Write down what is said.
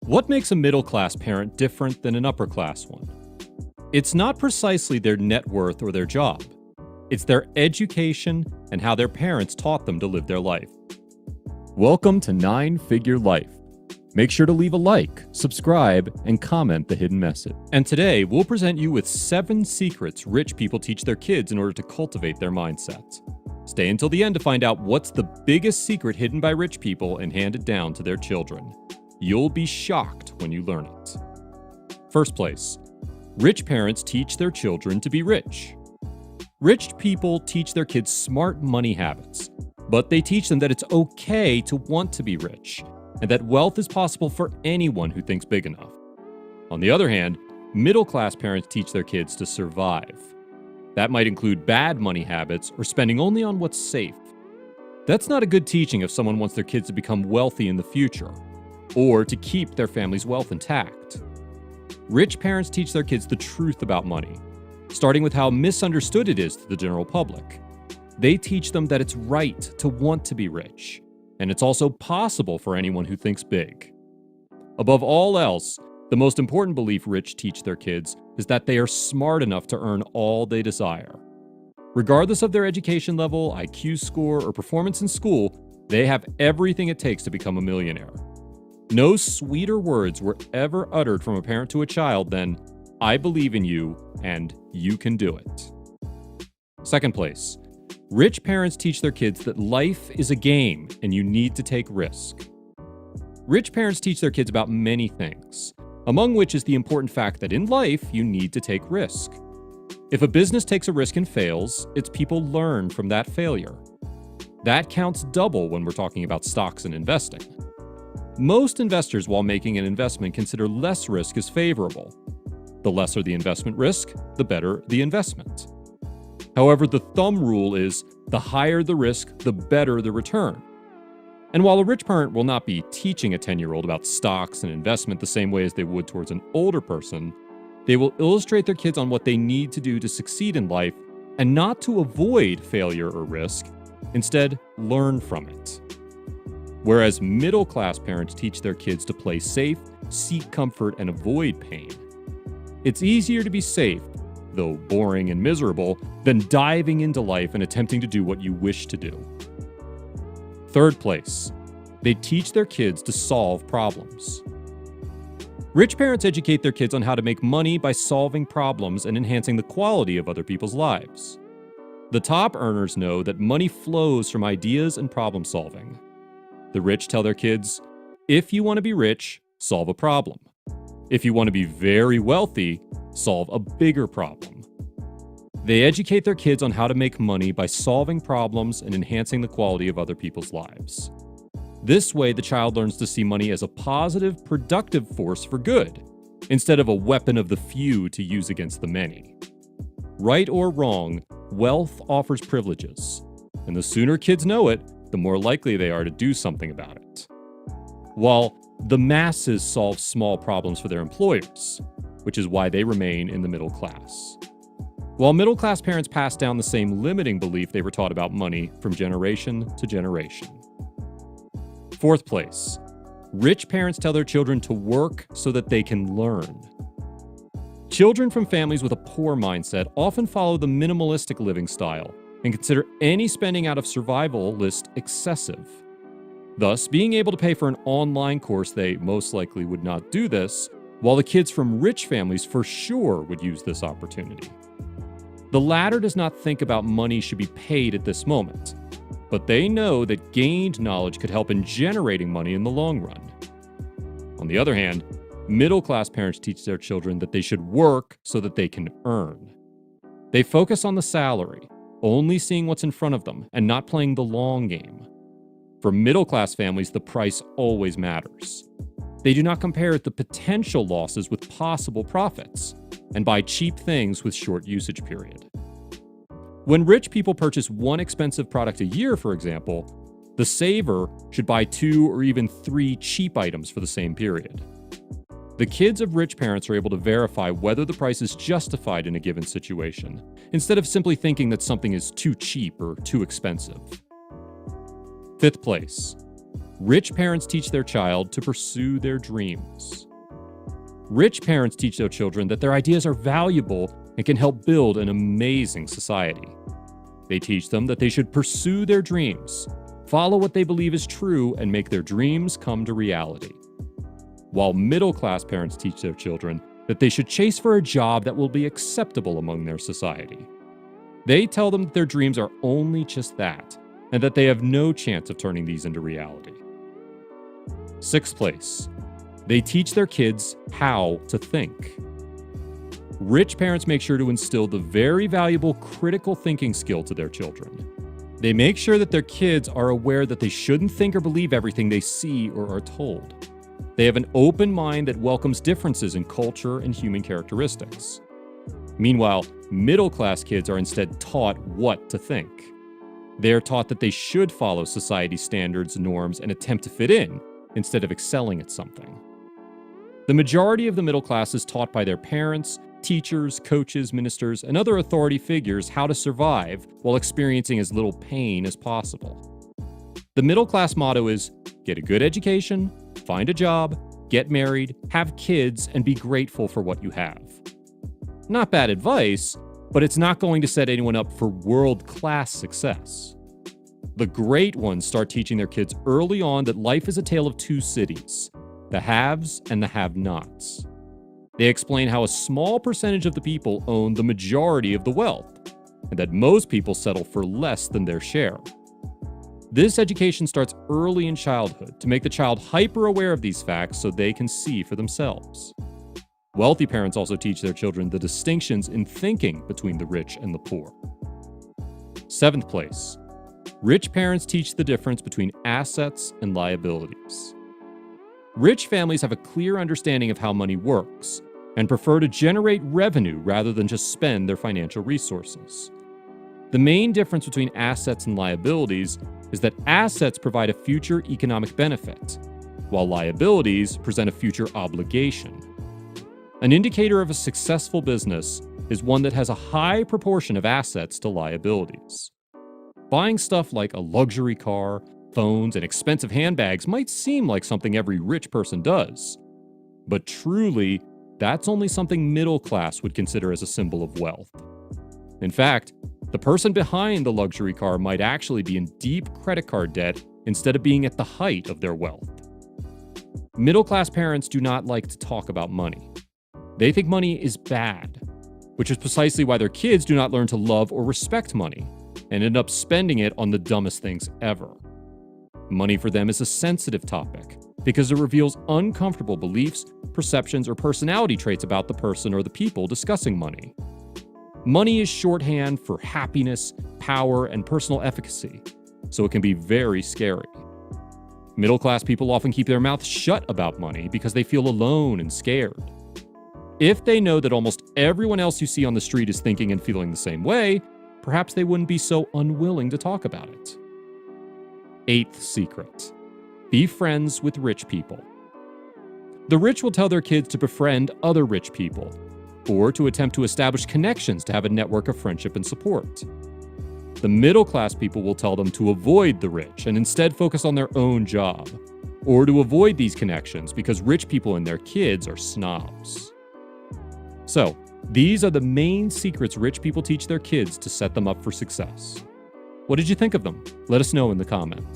What makes a middle-class parent different than an upper-class one? It's not precisely their net worth or their job. It's their education and how their parents taught them to live their life. Welcome to 9-Figure Life. Make sure to leave a like, subscribe, and comment the hidden message. And today, we'll present you with 7 secrets rich people teach their kids in order to cultivate their mindsets. Stay until the end to find out what's the biggest secret hidden by rich people and handed down to their children. You'll be shocked when you learn it. First place, rich parents teach their children to be rich. Rich people teach their kids smart money habits, but they teach them that it's okay to want to be rich, and that wealth is possible for anyone who thinks big enough. On the other hand, middle-class parents teach their kids to survive. That might include bad money habits or spending only on what's safe. That's not a good teaching if someone wants their kids to become wealthy in the future, or to keep their family's wealth intact. Rich parents teach their kids the truth about money, starting with how misunderstood it is to the general public. They teach them that it's right to want to be rich, and it's also possible for anyone who thinks big. Above all else, the most important belief rich teach their kids is that they are smart enough to earn all they desire. Regardless of their education level, IQ score, or performance in school, they have everything it takes to become a millionaire. No sweeter words were ever uttered from a parent to a child than, "I believe in you, and you can do it." Second place, rich parents teach their kids that life is a game and you need to take risk. Rich parents teach their kids about many things, among which is the important fact that in life you need to take risk. If a business takes a risk and fails, its people learn from that failure. That counts double when we're talking about stocks and investing. Most investors, while making an investment, consider less risk as favorable. The lesser the investment risk, the better the investment. However, the thumb rule is the higher the risk, the better the return. And while a rich parent will not be teaching a 10-year-old about stocks and investment the same way as they would towards an older person, they will illustrate their kids on what they need to do to succeed in life and not to avoid failure or risk, instead learn from it. Whereas middle-class parents teach their kids to play safe, seek comfort, and avoid pain. It's easier to be safe, though boring and miserable, than diving into life and attempting to do what you wish to do. Third place, they teach their kids to solve problems. Rich parents educate their kids on how to make money by solving problems and enhancing the quality of other people's lives. The top earners know that money flows from ideas and problem solving. The rich tell their kids, if you want to be rich, solve a problem. If you want to be very wealthy, solve a bigger problem. They educate their kids on how to make money by solving problems and enhancing the quality of other people's lives. This way, the child learns to see money as a positive, productive force for good, instead of a weapon of the few to use against the many. Right or wrong, wealth offers privileges, and the sooner kids know it, the more likely they are to do something about it. While the masses solve small problems for their employers, which is why they remain in the middle class. While middle-class parents pass down the same limiting belief they were taught about money from generation to generation. Fourth place, rich parents tell their children to work so that they can learn. Children from families with a poor mindset often follow the minimalistic living style and consider any spending out of survival list excessive. Thus, being able to pay for an online course, they most likely would not do this, while the kids from rich families for sure would use this opportunity. The latter does not think about money should be paid at this moment, but they know that gained knowledge could help in generating money in the long run. On the other hand, middle-class parents teach their children that they should work so that they can earn. They focus on the salary, only seeing what's in front of them and not playing the long game. For middle-class families, the price always matters. They do not compare the potential losses with possible profits and buy cheap things with short usage period. When rich people purchase one expensive product a year, for example, the saver should buy 2 or even 3 cheap items for the same period. The kids of rich parents are able to verify whether the price is justified in a given situation, instead of simply thinking that something is too cheap or too expensive. Fifth place, Rich parents teach their child to pursue their dreams. Rich parents teach their children that their ideas are valuable and can help build an amazing society. They teach them that they should pursue their dreams, follow what they believe is true, and make their dreams come to reality. While middle-class parents teach their children that they should chase for a job that will be acceptable among their society. They tell them that their dreams are only just that, and that they have no chance of turning these into reality. Sixth place, they teach their kids how to think. Rich parents make sure to instill the very valuable critical thinking skill to their children. They make sure that their kids are aware that they shouldn't think or believe everything they see or are told. They have an open mind that welcomes differences in culture and human characteristics. Meanwhile, middle-class kids are instead taught what to think. They are taught that they should follow society's standards, norms, and attempt to fit in, instead of excelling at something. The majority of the middle class is taught by their parents, teachers, coaches, ministers, and other authority figures how to survive while experiencing as little pain as possible. The middle class motto is, get a good education, find a job, get married, have kids, and be grateful for what you have. Not bad advice, but it's not going to set anyone up for world-class success. The great ones start teaching their kids early on that life is a tale of two cities, the haves and the have-nots. They explain how a small percentage of the people own the majority of the wealth, and that most people settle for less than their share. This education starts early in childhood to make the child hyper-aware of these facts so they can see for themselves. Wealthy parents also teach their children the distinctions in thinking between the rich and the poor. Seventh place, rich parents teach the difference between assets and liabilities. Rich families have a clear understanding of how money works and prefer to generate revenue rather than just spend their financial resources. The main difference between assets and liabilities is that assets provide a future economic benefit, while liabilities present a future obligation. An indicator of a successful business is one that has a high proportion of assets to liabilities. Buying stuff like a luxury car, phones, and expensive handbags might seem like something every rich person does. But truly, that's only something middle class would consider as a symbol of wealth. In fact, the person behind the luxury car might actually be in deep credit card debt instead of being at the height of their wealth. Middle class parents do not like to talk about money. They think money is bad, which is precisely why their kids do not learn to love or respect money and end up spending it on the dumbest things ever. Money for them is a sensitive topic because it reveals uncomfortable beliefs, perceptions, or personality traits about the person or the people discussing money. Money is shorthand for happiness, power, and personal efficacy, so it can be very scary. Middle-class people often keep their mouths shut about money because they feel alone and scared. If they know that almost everyone else you see on the street is thinking and feeling the same way, perhaps they wouldn't be so unwilling to talk about it. Eighth secret: be friends with rich people. The rich will tell their kids to befriend other rich people, or to attempt to establish connections to have a network of friendship and support. The middle-class people will tell them to avoid the rich and instead focus on their own job, or to avoid these connections because rich people and their kids are snobs. So, these are the main secrets rich people teach their kids to set them up for success. What did you think of them? Let us know in the comments.